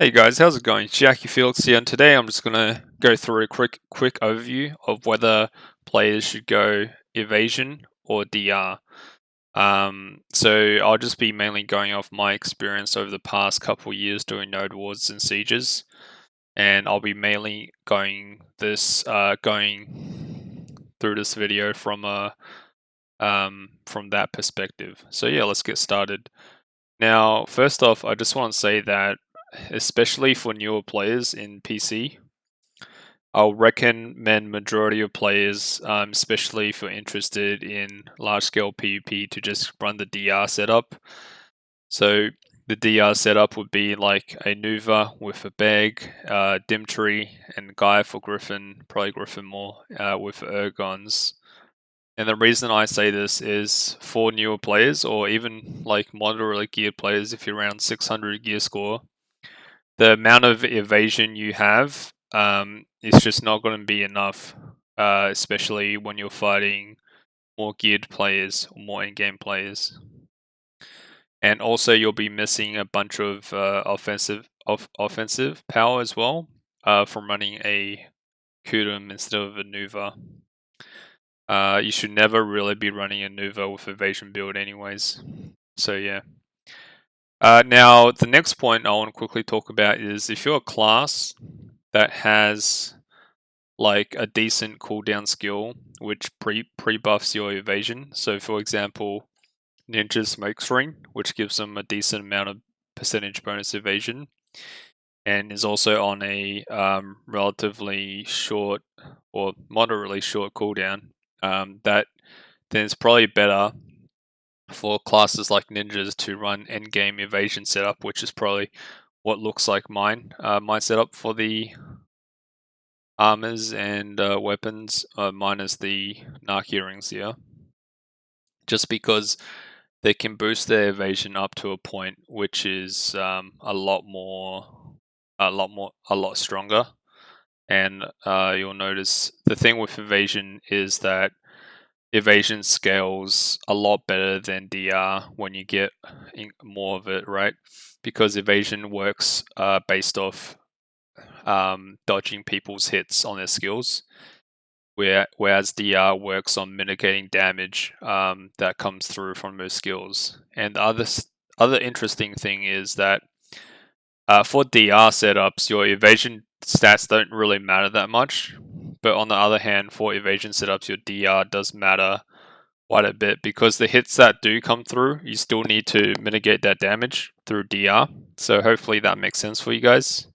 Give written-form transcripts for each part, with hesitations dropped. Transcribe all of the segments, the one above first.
Hey guys, how's it going? Jackie Felix here, and today I'm just gonna go through a quick overview of whether players should go evasion or DR. So I'll just be mainly going off my experience over the past couple years doing node wars and sieges, and I'll be mainly going through this video from that perspective. So yeah, let's get started. Now, first off, I just want to say that especially for newer players in PC, I'll recommend majority of players, especially if you're interested in large-scale PvP, to just run the DR setup. So the DR setup would be like a Nuva with a Beg, Dimtree, and Guy for Griffin, probably Griffin more, with Ergons. And the reason I say this is for newer players, or even like moderately geared players, if you're around 600 gear score, the amount of evasion you have is just not going to be enough, especially when you're fighting more geared players or more in-game players. And also, you'll be missing a bunch of offensive power as well from running a Kudum instead of a Nuva. You should never really be running a Nuva with Evasion Build anyways. So yeah. Now, the next point I want to quickly talk about is if you're a class that has like a decent cooldown skill which pre-buffs your evasion. So for example, Ninja Smoke Screen, which gives them a decent amount of percentage bonus evasion, and is also on a relatively short or moderately short cooldown. That then it's probably better for classes like ninjas to run endgame evasion setup, which is probably what looks like my setup for the armors and weapons, minus the Narc earrings here. Just because they can boost their evasion up to a point which is a lot stronger. And you'll notice the thing with evasion is that evasion scales a lot better than DR when you get more of it, right? Because evasion works based off dodging people's hits on their skills, whereas DR works on mitigating damage that comes through from those skills. And the other interesting thing is that for DR setups, your evasion stats don't really matter that much. But on the other hand, for evasion setups, your DR does matter quite a bit, because the hits that do come through, you still need to mitigate that damage through DR. So hopefully that makes sense for you guys.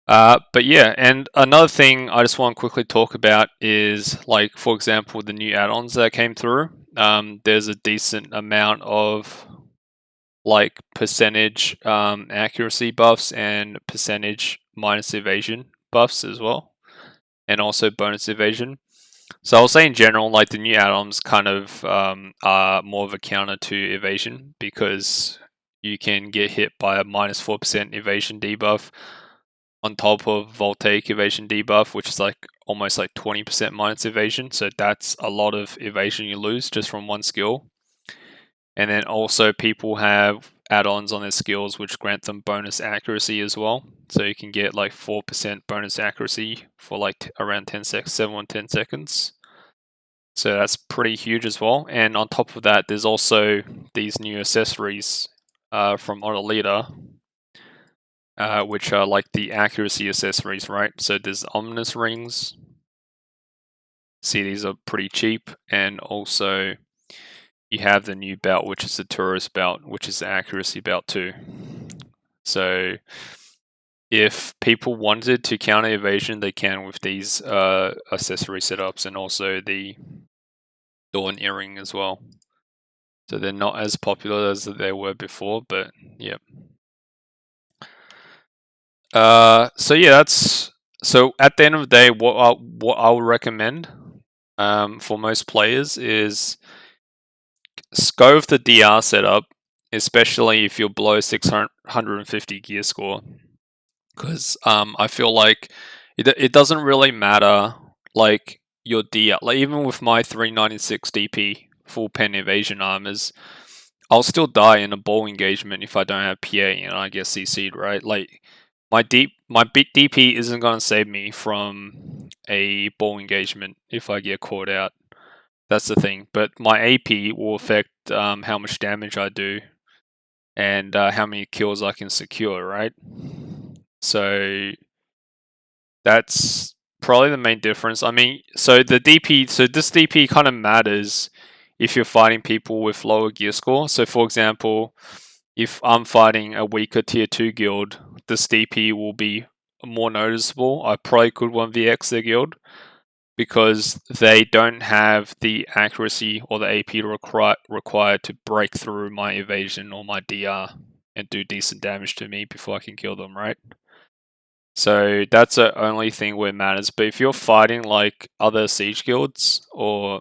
But yeah, and another thing I just want to quickly talk about is, like, for example, the new add-ons that came through. There's a decent amount of like percentage accuracy buffs and percentage minus evasion buffs as well, and also bonus evasion. So I'll say in general, like, the new add-ons kind of are more of a counter to evasion, because you can get hit by a minus 4% evasion debuff on top of voltaic evasion debuff, which is like almost like 20% minus evasion. So that's a lot of evasion you lose just from one skill. And then also people have add-ons on their skills which grant them bonus accuracy as well. So you can get like 4% bonus accuracy for like around 10 seconds, 7 or 10 seconds. So that's pretty huge as well. And on top of that, there's also these new accessories from Autoleader, which are like the accuracy accessories, right? So there's ominous rings. See, these are pretty cheap. And also you have the new belt, which is the tourist belt, which is the accuracy belt too. So if people wanted to counter evasion, they can with these accessory setups, and also the Dawn earring as well. So they're not as popular as they were before, but yeah. So yeah, that's so at the end of the day, what I would recommend for most players is go with the DR setup, especially if you're below 650 gear score, because I feel like it doesn't really matter, like, your DR, like even with my 396 DP full pen evasion armors, I'll still die in a ball engagement if I don't have PA and I get CC'd, right? Like my DP isn't gonna save me from a ball engagement if I get caught out. That's the thing. But my AP will affect how much damage I do and how many kills I can secure, right? So that's probably the main difference. I mean, so this DP kind of matters if you're fighting people with lower gear score. So for example, if I'm fighting a weaker tier 2 guild, this DP will be more noticeable. I probably could 1vx their guild because they don't have the accuracy or the AP required to break through my evasion or my DR and do decent damage to me before I can kill them, right? So that's the only thing where it matters. But if you're fighting like other siege guilds or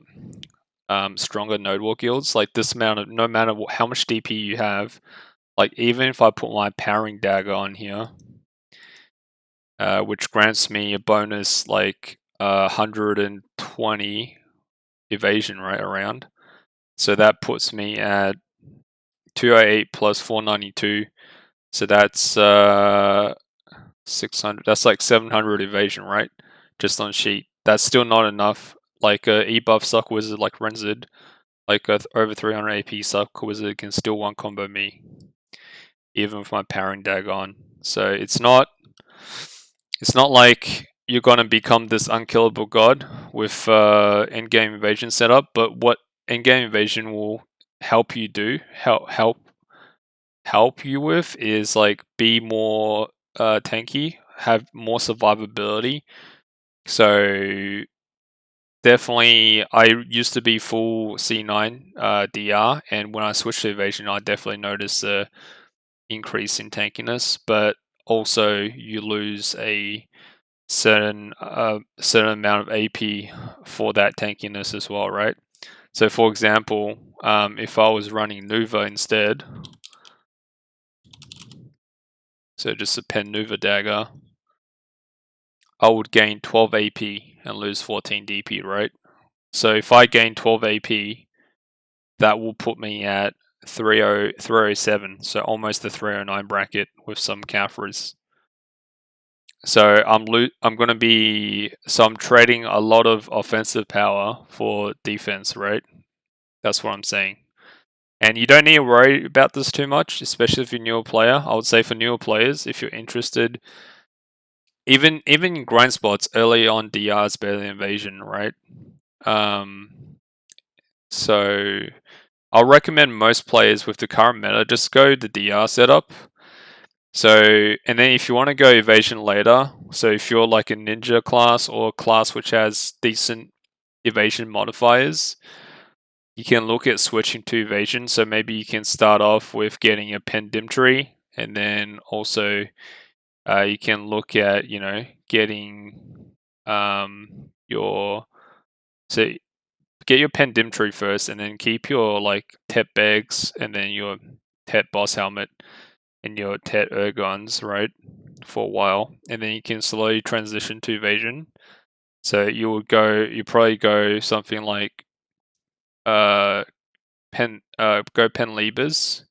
stronger node war guilds, like this amount of, no matter how much DP you have, like even if I put my powering dagger on here, which grants me a bonus like 120 evasion right around, so that puts me at 208 plus 492. So that's 600. That's like 700 evasion, right? Just on sheet. That's still not enough. Like a E-buff suck wizard like Renzid, like a over 300 AP suck wizard can still one combo me, even with my powering dagger on. So it's not like you're gonna become this unkillable god with endgame evasion setup. But what endgame evasion will help you do, help you with, is like be more tanky, have more survivability. So definitely, I used to be full C9 DR, and when I switched to evasion, I definitely noticed a increase in tankiness. But also, you lose a certain amount of AP for that tankiness as well, right? So, for example, if I was running Nuva instead, so just a pen Nuva dagger, I would gain 12 AP and lose 14 DP, right? So if I gain 12 AP, that will put me at 307, so almost the 309 bracket with some Caphras. So I'm trading a lot of offensive power for defense, right? That's what I'm saying. And you don't need to worry about this too much, especially if you're a newer player. I would say for newer players, if you're interested, even in grind spots early on, DR is better than evasion, right? So I'll recommend most players with the current meta just go the DR setup. So, and then if you want to go evasion later, so if you're like a ninja class or a class which has decent evasion modifiers, you can look at switching to evasion. So maybe you can start off with getting a Pendimtry, and then also you can look at, getting your, so get your Pendimtry first, and then keep your like Tet bags, and then your Tet boss helmet, and your Tet ergons, right, for a while, and then you can slowly transition to evasion. So you probably go something like go Pen Libers,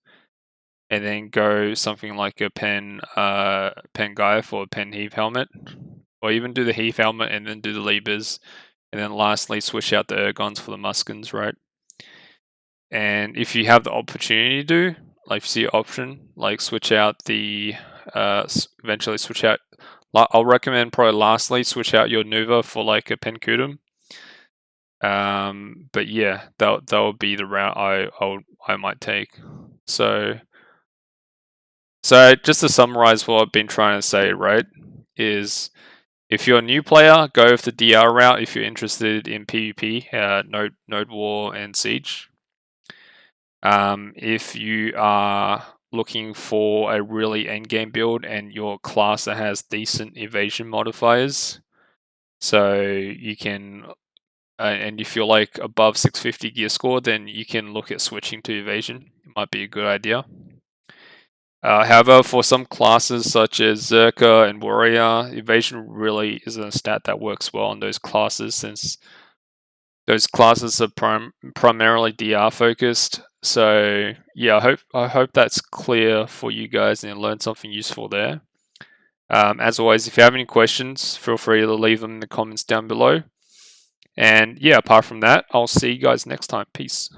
and then go something like a Pen Gaia for a Pen Heave helmet, or even do the Heave helmet and then do the Libers, and then lastly switch out the ergons for the Muskins, right? And if you have the opportunity to do, like if you see an option, like switch out the eventually switch out. I'll recommend probably lastly switch out your Nuva for like a Penkudum. But yeah, that would be the route I might take. So just to summarize what I've been trying to say, right, is if you're a new player, go with the DR route if you're interested in PvP, Node War and Siege. If you are looking for a really endgame build and your class that has decent evasion modifiers, so you can, and if you're like above 650 gear score, then you can look at switching to evasion. It might be a good idea. However, for some classes such as Zerka and Warrior, evasion really isn't a stat that works well on those classes, since those classes are primarily DR focused. So yeah, I hope that's clear for you guys and learn something useful there. As always, if you have any questions, feel free to leave them in the comments down below. And yeah, apart from that, I'll see you guys next time. Peace.